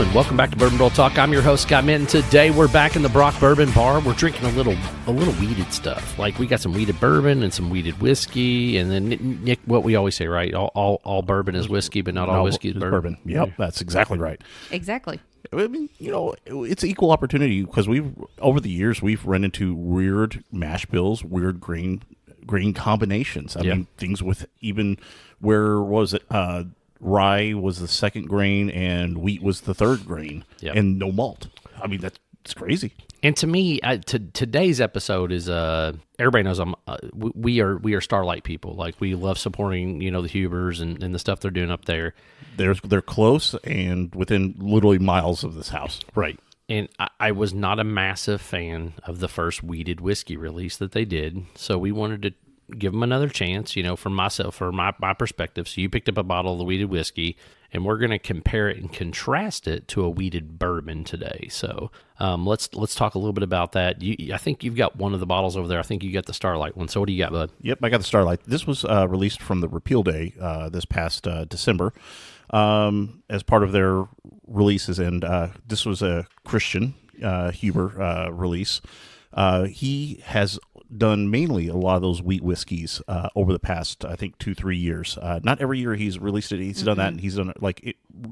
and welcome back to Bourbon Barrel Talk. I'm your host, Scott Minton. Today we're back in the Brock Bourbon Bar. We're drinking a little wheated stuff. Like we got some wheated bourbon and some wheated whiskey, and then Nick, what we always say, right? All bourbon is whiskey, but not all whiskey is bourbon. Yep, that's exactly right. Exactly. I mean, it's equal opportunity because over the years we've run into weird mash bills, weird grain combinations. I mean, things with even where was it? Rye was the second grain and wheat was the third grain, and no malt. I mean, that's crazy. And to me, today's episode is everybody knows we are Starlight people. Like we love supporting the Hubers and the stuff they're doing up there. They're close and within literally miles of this house, right? And I was not a massive fan of the first wheated whiskey release that they did, so we wanted to give them another chance, from myself, for my perspective. So you picked up a bottle of the wheated whiskey, and we're going to compare it and contrast it to a wheated bourbon today. So let's talk a little bit about that. I think you've got one of the bottles over there. I think you got the Starlight one. So what do you got, bud? Yep, I got the Starlight. This was released from the Repeal Day this past December as part of their releases, and this was a Christian Huber release. He has done mainly a lot of those wheat whiskeys over the past, I think, 2-3 years. Not every year he's released it. He's done that, and he's done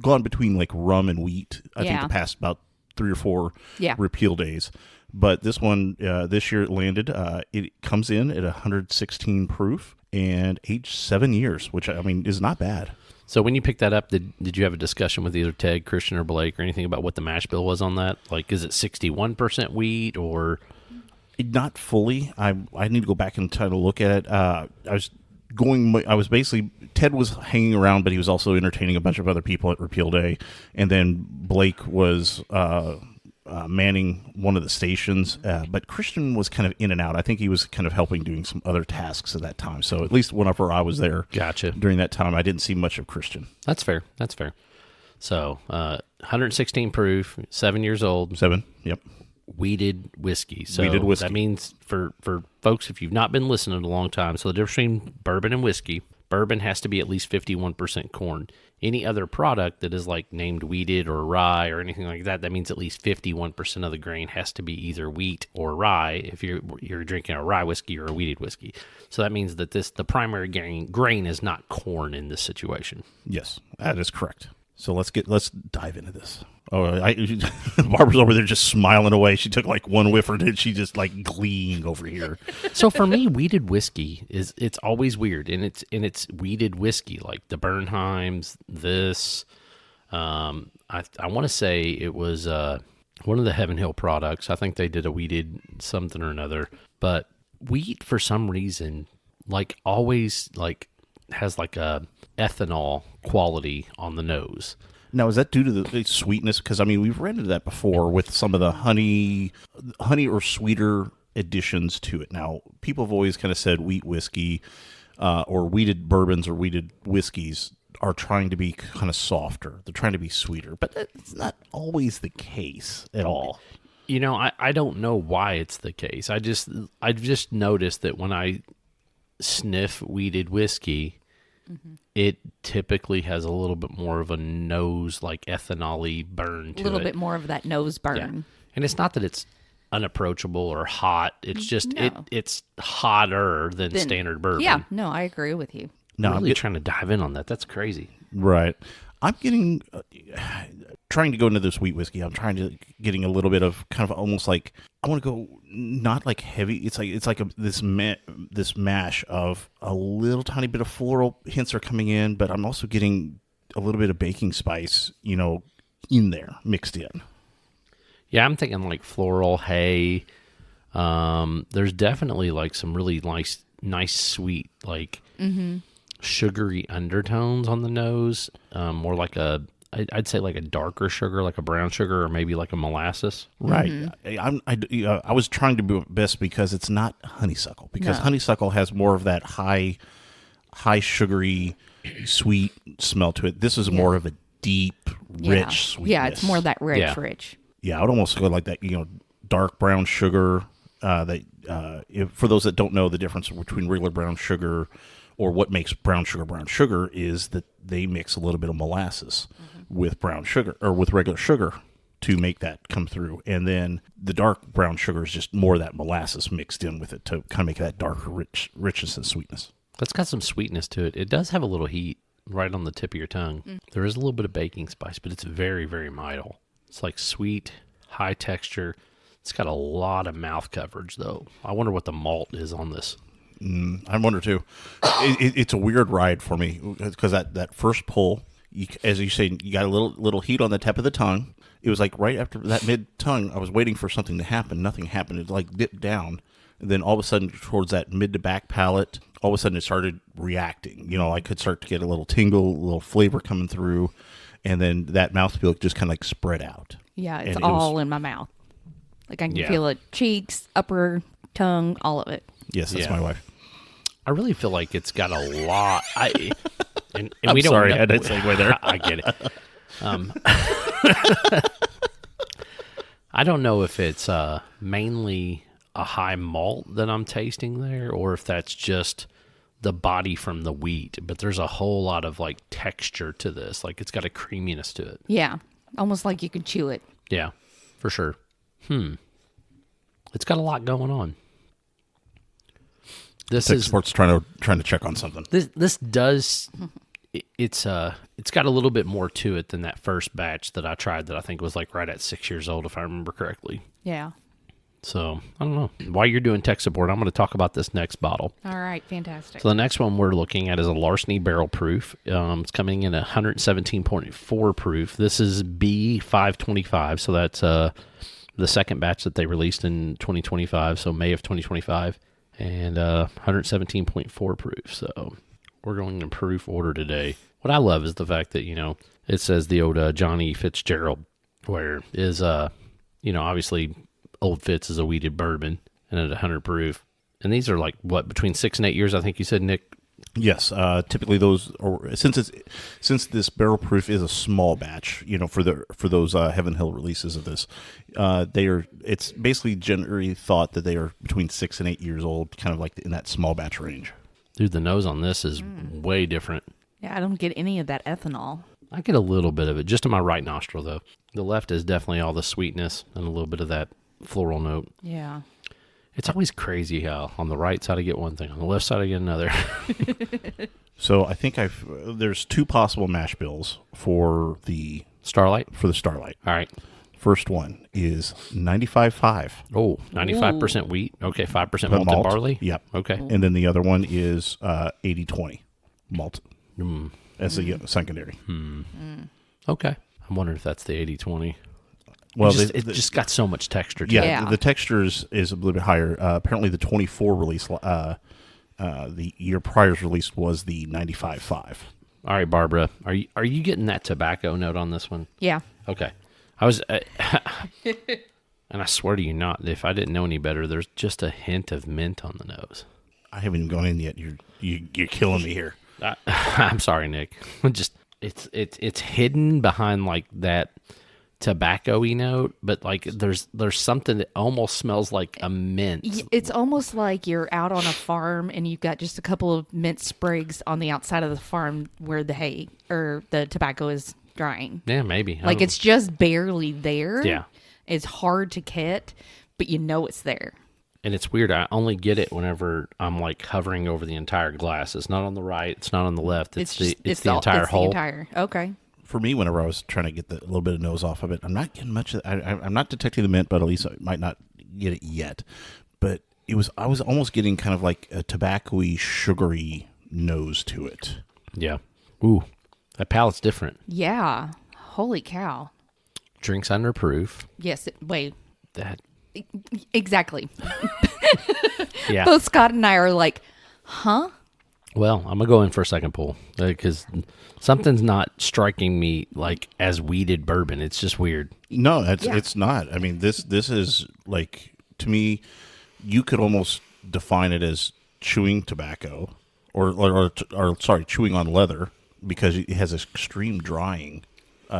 gone between like rum and wheat. I think the past about 3 or 4 Repeal days. But this one, this year it landed. It comes in at 116 proof and aged 7 years, which I mean is not bad. So when you picked that up, did you have a discussion with either Ted, Christian, or Blake, or anything about what the mash bill was on that? Like, is it 61% wheat or? Not fully. I need to go back and try to look at it. Ted was hanging around, but he was also entertaining a bunch of other people at Repeal Day. And then Blake was manning one of the stations. But Christian was kind of in and out. I think he was kind of helping doing some other tasks at that time. So at least whenever I was there during that time, I didn't see much of Christian. That's fair. So 116 proof, 7 years old. 7, yep. Wheated whiskey. So wheated whiskey. That means for folks, if you've not been listening a long time, so the difference between bourbon and whiskey, bourbon has to be at least 51% corn. Any other product that is like named wheated or rye or anything like that, that means at least 51% of the grain has to be either wheat or rye if you're drinking a rye whiskey or a wheated whiskey. So that means that the primary grain is not corn in this situation. Yes, that is correct. So let's dive into this. Oh, Barbara's over there just smiling away. She took like one whiff, or did she just like gleeing over here? So for me, wheated whiskey it's always weird, and it's wheated whiskey like the Bernheims. This, I want to say it was one of the Heaven Hill products. I think they did a wheated something or another, but wheat for some reason like always like has like a ethanol quality on the nose. Now, is that due to the sweetness? Because, I mean, we've ran into that before with some of the honey or sweeter additions to it. Now, people have always kind of said wheat whiskey or wheated bourbons or wheated whiskeys are trying to be kind of softer. They're trying to be sweeter. But that's not always the case at all. I don't know why it's the case. I've just noticed that when I sniff wheated whiskey, it typically has a little bit more of a nose, like ethanol-y burn to it. A little bit more of that nose burn. Yeah. And it's not that it's unapproachable or hot. It's just it's hotter than standard bourbon. Yeah, no, I agree with you. No, I'm really trying to dive in on that. That's crazy. Right. I'm getting trying to go into this wheat whiskey. I'm getting a little bit of kind of almost like I want to go not like heavy. It's like this mash of a little tiny bit of floral hints are coming in, but I'm also getting a little bit of baking spice, in there mixed in. Yeah, I'm thinking like floral hay. There's definitely like some really nice sweet like sugary undertones on the nose. More like I'd say like a darker sugar, like a brown sugar, or maybe like a molasses. Right. I was trying to do it best because it's not honeysuckle. Because honeysuckle has more of that high sugary, sweet smell to it. This is more of a deep, rich sweetness. Yeah, it's more that rich. Yeah, I would almost go like that. Dark brown sugar. For those that don't know the difference between regular brown sugar or what makes brown sugar is that they mix a little bit of molasses. with brown sugar or with regular sugar to make that come through. And then the dark brown sugar is just more of that molasses mixed in with it to kind of make that darker richness and sweetness. It's got some sweetness to it. It does have a little heat right on the tip of your tongue. There is a little bit of baking spice, but it's very, very mild. It's like sweet, high texture. It's got a lot of mouth coverage, though. I wonder what the malt is on this. I wonder, too. It's a weird ride for me because that first pull, as you say, you got a little heat on the tip of the tongue. It was like right after that mid-tongue, I was waiting for something to happen. Nothing happened. It like dipped down. And then all of a sudden, towards that mid to back palate, all of a sudden it started reacting. You know, I could start to get a little tingle, a little flavor coming through. And then that mouthfeel just kind of like spread out. Yeah, it's all in my mouth. Like I can feel it, cheeks, upper tongue, all of it. Yes, that's my wife. I really feel like it's got a lot. And I'm we don't sorry, know, I didn't segue there. I get it. I don't know if it's mainly a high malt that I'm tasting there, or if that's just the body from the wheat. But there's a whole lot of like texture to this. Like it's got a creaminess to it. Yeah, almost like you could chew it. Yeah, for sure. It's got a lot going on. This Tech is Sports trying to check on something. This does. It's got a little bit more to it than that first batch that I tried that I think was like right at 6 years old, if I remember correctly. Yeah. So I don't know. While you're doing tech support, I'm going to talk about this next bottle. All right, fantastic. So the next one we're looking at is a Larceny Barrel Proof. It's coming in at 117.4 proof. This is B525, so that's the second batch that they released in 2025, so May of 2025, and 117.4 proof. So we're going in proof order today. What I love is the fact that, it says the old Johnny Fitzgerald, where is, obviously Old Fitz is a wheated bourbon and at 100 proof. And these are like, what, between 6 and 8 years, I think you said, Nick? Yes, typically those, or since this barrel proof is a small batch, for those Heaven Hill releases of this, it's basically generally thought that they are between 6 and 8 years old, kind of like in that small batch range. Dude, the nose on this is way different. Yeah, I don't get any of that ethanol. I get a little bit of it, just in my right nostril, though. The left is definitely all the sweetness and a little bit of that floral note. Yeah. It's always crazy how on the right side I get one thing, on the left side I get another. So I think there's 2 possible mash bills for the Starlight? For the Starlight. All right. First one is 95.5. Oh, 95% wheat. Okay, 5% malted barley. Yep. Okay. And then the other one is 80-20 malt. As a secondary. Okay. I'm wondering if that's the 80-20. Well, it just got so much texture to it. Yeah. The texture is a little bit higher. Apparently, the 24 release, the year prior's release was the 95.5. All right, Barbara, are you getting that tobacco note on this one? Yeah. Okay. I was, and I swear to you not, if I didn't know any better, there's just a hint of mint on the nose. I haven't even gone in yet. You're killing me here. I'm sorry, Nick. Just it's hidden behind like that tobacco-y note, but like there's something that almost smells like a mint. It's almost like you're out on a farm and you've got just a couple of mint sprigs on the outside of the farm where the hay or the tobacco is drying. Yeah, maybe. Like it's just barely there. Yeah. It's hard to get, but you know it's there. And it's weird. I only get it whenever I'm like hovering over the entire glass. It's not on the right. It's not on the left. It's the entire whole. Okay. For me, whenever I was trying to get a little bit of nose off of it, I'm not getting much. I'm not detecting the mint, but at least I might not get it yet. But I was almost getting kind of like a tobacco-y, sugary nose to it. Yeah. Ooh, that palate's different. Yeah. Holy cow. Drinks under proof. Yes. Wait. That. Exactly. Yeah. Both Scott and I are like, huh? Well, I'm gonna go in for a second pull because something's not striking me like as wheated bourbon. It's just weird. No, it's not. I mean, this is like, to me, you could almost define it as chewing tobacco, or chewing on leather, because it has extreme drying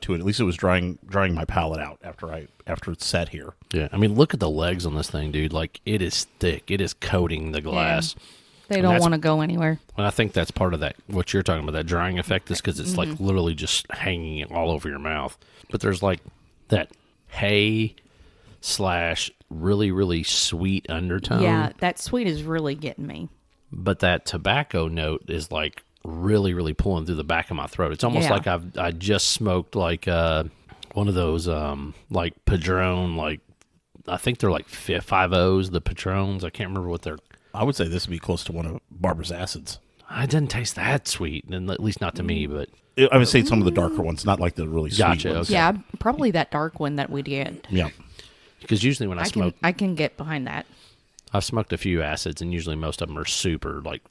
to it. At least it was drying my palate out after it sat here. Yeah, I mean, look at the legs on this thing, dude. Like, it is thick. It is coating the glass. They don't want to go anywhere. And I think that's part of that, what you're talking about, that drying effect, is because it's like literally just hanging all over your mouth. But there's like that hay / really, really sweet undertone. Yeah, that sweet is really getting me. But that tobacco note is like really, really pulling through the back of my throat. It's almost like I just smoked like one of those like Padron, like I think they're like 5.0s, the Patrons. I can't remember what they're. I would say this would be close to one of Barbara's acids. It didn't taste that sweet, and at least not to me. But I would say some of the darker ones, not like the really sweet ones. Okay. Yeah, probably that dark one that we did. Yeah. Because usually when I smoke, I can get behind that. I've smoked a few acids, and usually most of them are super like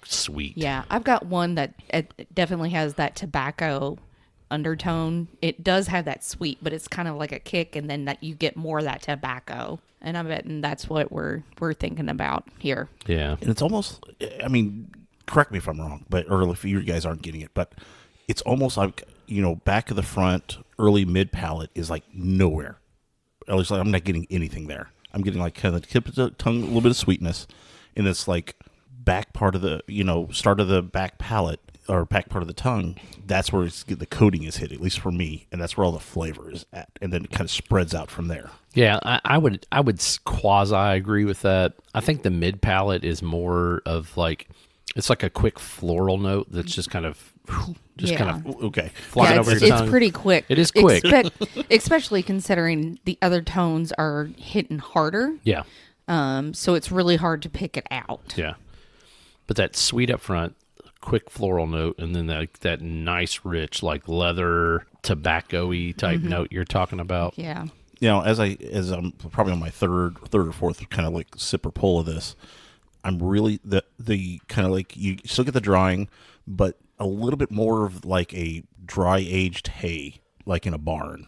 sweet. Yeah, I've got one that it definitely has that tobacco undertone. It does have that sweet, but it's kind of like a kick, and then that you get more of that tobacco. And I bet that's what we're thinking about here. Yeah. And it's almost, I mean, correct me if I'm wrong, or if you guys aren't getting it, but it's almost like, back of the front, early mid palate is like nowhere. At least like I'm not getting anything there. I'm getting like kind of the tip of the tongue, a little bit of sweetness, and it's like back part of the, start of the back palate or back part of the tongue. That's where the coating is hit, at least for me, and that's where all the flavor is at, and then it kind of spreads out from there. Yeah, I would quasi agree with that. I think the mid palate is more of like, it's like a quick floral note that's just kind of Okay. flying over your tongue. It's pretty quick. It is quick. Especially considering the other tones are hitting harder. Yeah. So it's really hard to pick it out. Yeah. But that sweet up front, quick floral note, and then that nice, rich, like leather, tobacco-y type note you're talking about. Yeah. As I'm probably on my third or fourth kind of like sip or pull of this, I'm really the kind of like, you still get the drying, but a little bit more of like a dry aged hay, like in a barn,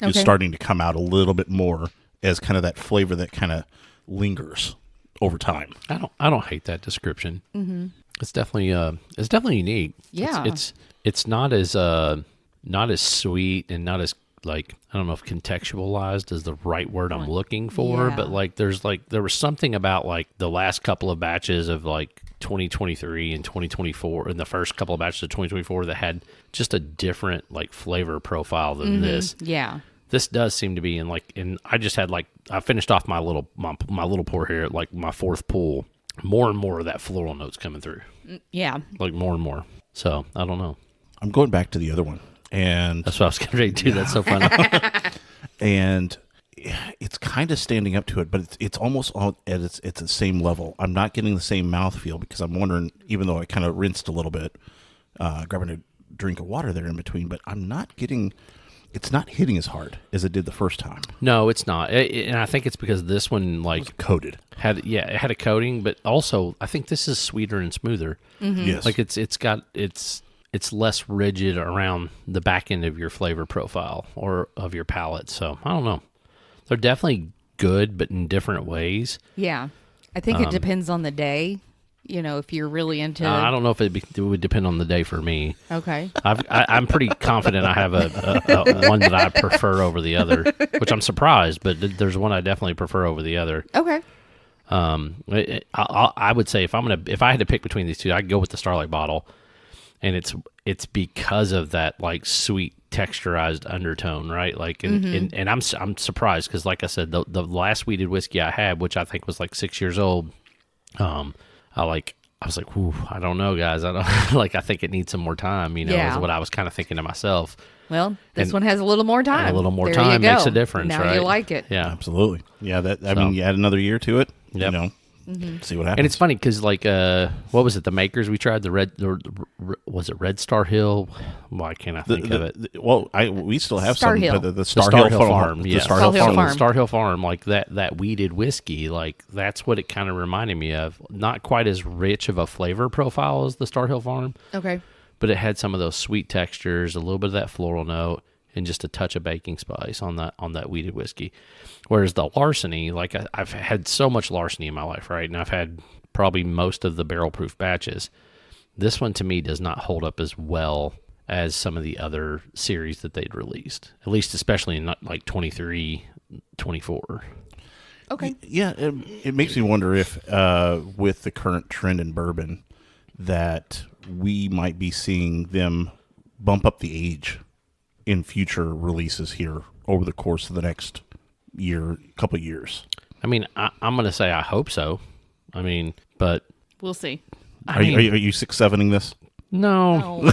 is starting to come out a little bit more as kind of that flavor that kind of lingers over time. I don't hate that description. Mm-hmm. It's definitely unique. Yeah. It's not as sweet and not as, like, I don't know if contextualized is the right word I'm looking for, but like there was something about like the last couple of batches of like 2023 and 2024 and the first couple of batches of 2024 that had just a different like flavor profile than this. Yeah. This does seem to be and I just had like, I finished off my little pour here at like my fourth pull. More and more of that floral notes coming through. Yeah. Like more and more. So I don't know. I'm going back to the other one. And that's what I was getting ready to do. That's so funny. And it's kind of standing up to it, but it's almost at it's the same level. I'm not getting the same mouthfeel because I'm wondering, even though I kind of rinsed a little bit, grabbing a drink of water there in between, but I'm not getting, it's not hitting as hard as it did the first time. No, it's not. And I think it's because this one like coated. It had a coating, but also I think this is sweeter and smoother. Mm-hmm. Yes. Like it's less rigid around the back end of your flavor profile or of your palate. So I don't know. They're definitely good, but in different ways. Yeah. I think it depends on the day. If you're really into... I don't know if it would depend on the day for me. Okay. I'm pretty confident I have a one that I prefer over the other, which I'm surprised, but there's one I definitely prefer over the other. Okay. I would say if I had to pick between these two, I'd go with the Starlight bottle, and it's because of that like sweet texturized undertone, right? Like, and I'm surprised because, like I said, the last Wheated whiskey I had, which I think was like 6 years old, I was like, "Ooh, I don't know, guys. I don't like. I think it needs some more time." Is what I was kind of thinking to myself. Well, this one has a little more time. A little more there time makes a difference, now right? You like it. Yeah, absolutely. Yeah, I mean, you add another year to it. Yep. See what happens. And it's funny because, like, what was it? The makers we tried was it Red Star Hill? Why can't I think of it? We still have Star some. Hill. The Star Hill Farm. Yeah, Star Hill Farm. The Star Hill Farm, like that Wheated whiskey, like that's what it kind of reminded me of. Not quite as rich of a flavor profile as the Star Hill Farm. Okay. But it had some of those sweet textures, a little bit of that floral note, and just a touch of baking spice on that Wheated whiskey. Whereas the Larceny, like I've had so much Larceny in my life, right? And I've had probably most of the barrel proof batches. This one to me does not hold up as well as some of the other series that they'd released, at least especially in like 23, 24. Okay. Yeah, it makes me wonder if, with the current trend in bourbon, that we might be seeing them bump up the age in future releases here over the course of the next couple of years. I mean, I'm going to say I hope so. I mean, but We'll see. Are you 6-7ing this? no.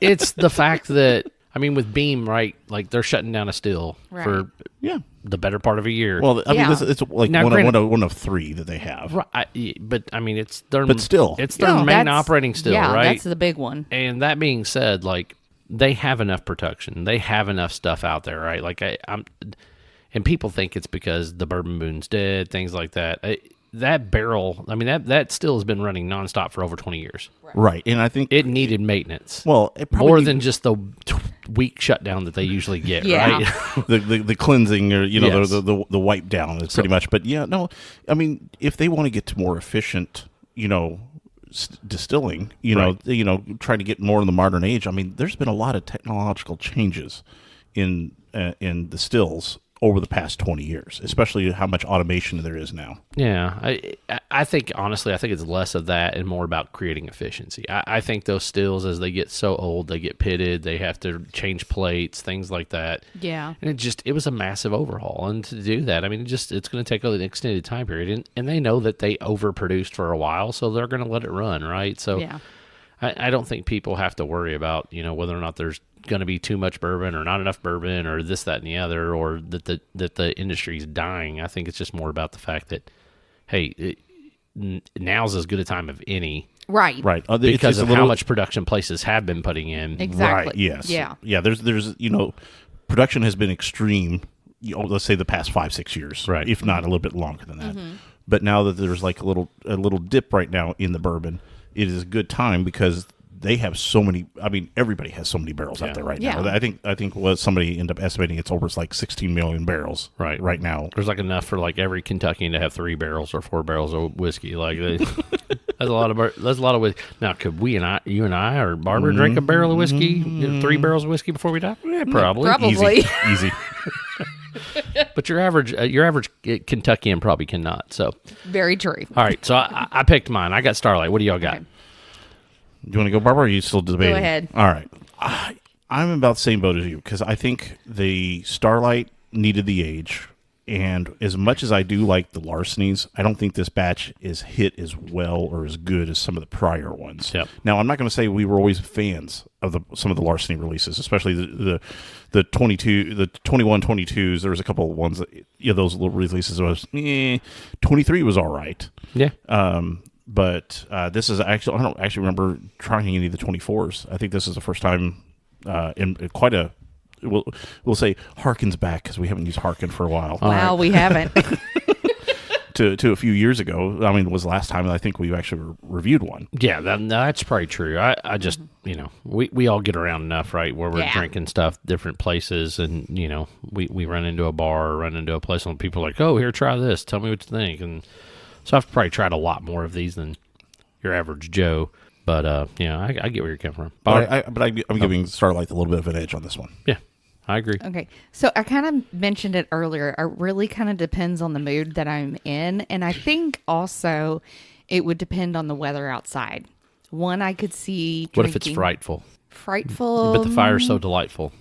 It's the fact that, I mean, with Beam, right, like they're shutting down a still for Yeah. the better part of a year. Well, I mean, it's like Now, one of three that they have. Right, but I mean, it's their But still. it's their main operating still, yeah, right? that's the big one. And that being said, like they have enough production, they have enough stuff out there, right? Like and people think it's because the bourbon boom's dead, things like that. That barrel, I mean, that still has been running nonstop for over 20 years. Right, and I think It needed maintenance. well, it probably more than just the week shutdown that they usually get, Yeah. right? the cleansing or Yes. the wipe down is pretty much. But yeah, no, I mean, if they want to get to more efficient, distilling, trying to get more in the modern age. I mean, there's been a lot of technological changes in the stills over the past 20 years, especially how much automation there is now. Yeah, I think, honestly, I think it's less of that and more about creating efficiency. I think those stills, as they get so old, they get pitted, they have to change plates, things like that. Yeah. And it was a massive overhaul. And to do that, I mean, it's going to take an extended time period. And they know that they overproduced for a while, so they're going to let it run, right? So Yeah. I don't think people have to worry about, whether or not there's going to be too much bourbon or not enough bourbon or this, that, and the other, or that the industry's dying. I think it's just more about the fact that, hey, now's as good a time of any, Right. because of how much production places have been putting in. Exactly. Right. Yes. Yeah. Yeah. There's production has been extreme. Let's say the past 5-6 years, Right? If not a little bit longer than that. But now that there's like a little dip right now in the bourbon, it is a good time because they have so many. I mean, everybody has so many barrels out there right now. I think what somebody ended up estimating, it's over like 16 million barrels right now. There's like enough for like every Kentuckian to have 3 barrels or 4 barrels of whiskey. Like that's a lot of whiskey. Now, could you and I, or Barbara drink a barrel of whiskey, 3 barrels of whiskey before we die? Yeah, probably. Easy. But your average Kentuckian probably cannot. So Very true. all right, so I picked mine. I got Starlight. What do y'all got? Okay. Do you want to go, Barbara, or are you still debating? Go ahead. All right. I'm about the same boat as you because I think the Starlight needed the age. And as much as I do like the Larcenys, I don't think this batch is hit as well or as good as some of the prior ones. Yep. Now, I'm not going to say we were always fans of some of the Larceny releases, especially the 21 22s. There was a couple of ones that, those little releases was 23 was all right. Yeah. But this is actually, I don't actually remember trying any of the 24s. I think this is the first time in quite a, we'll say harkens back because we haven't used harken for a while. Wow, we haven't. to a few years ago. I mean, was the last time I think we actually reviewed one. Yeah, that's probably true. I just, we all get around enough, right, where we're drinking stuff different places, and, we run into a bar or run into a place and people are like, oh, here, try this. Tell me what you think. And so I've probably tried a lot more of these than your average Joe. But, I get where you're coming from. I'm giving Starlight a little bit of an edge on this one. Yeah, I agree. Okay. So I kind of mentioned it earlier. It really kind of depends on the mood that I'm in. And I think also it would depend on the weather outside. One, I could see What if it's frightful? Frightful. But the fire's so delightful.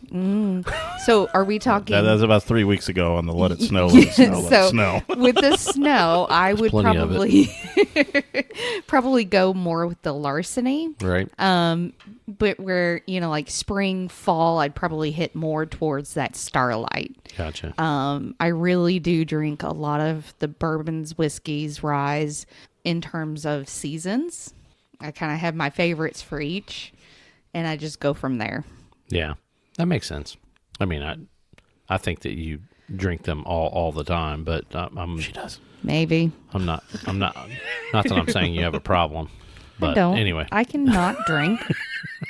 So are we talking? That was about 3 weeks ago on the Let It Snow, Let It Snow, Let It Snow. With the snow, I would probably go more with the Larceny. Right. But where, like spring, fall, I'd probably hit more towards that Starlight. Gotcha. I really do drink a lot of the bourbons, whiskeys, ryes in terms of seasons. I kind of have my favorites for each, and I just go from there. Yeah, that makes sense. I mean, I think that you drink them all the time, but she does. Maybe. I'm not. Not that I'm saying you have a problem. But I don't. Anyway, I can not drink.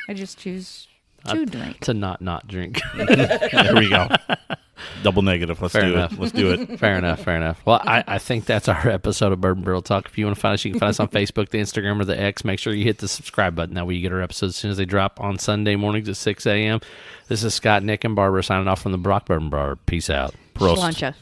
I just choose to drink. to not drink. There we go. Double negative. Let's Fair do enough. it. Let's do it. Fair enough. Well, I think that's our episode of Bourbon Barrel Talk. If you want to find us, you can find us on Facebook, the Instagram, or the X. Make sure you hit the subscribe button. That way you get our episodes as soon as they drop on Sunday mornings at 6 a.m. This is Scott, Nick, and Barbara signing off from the Brock Bourbon Bar. Peace out. Prost. Sláinte.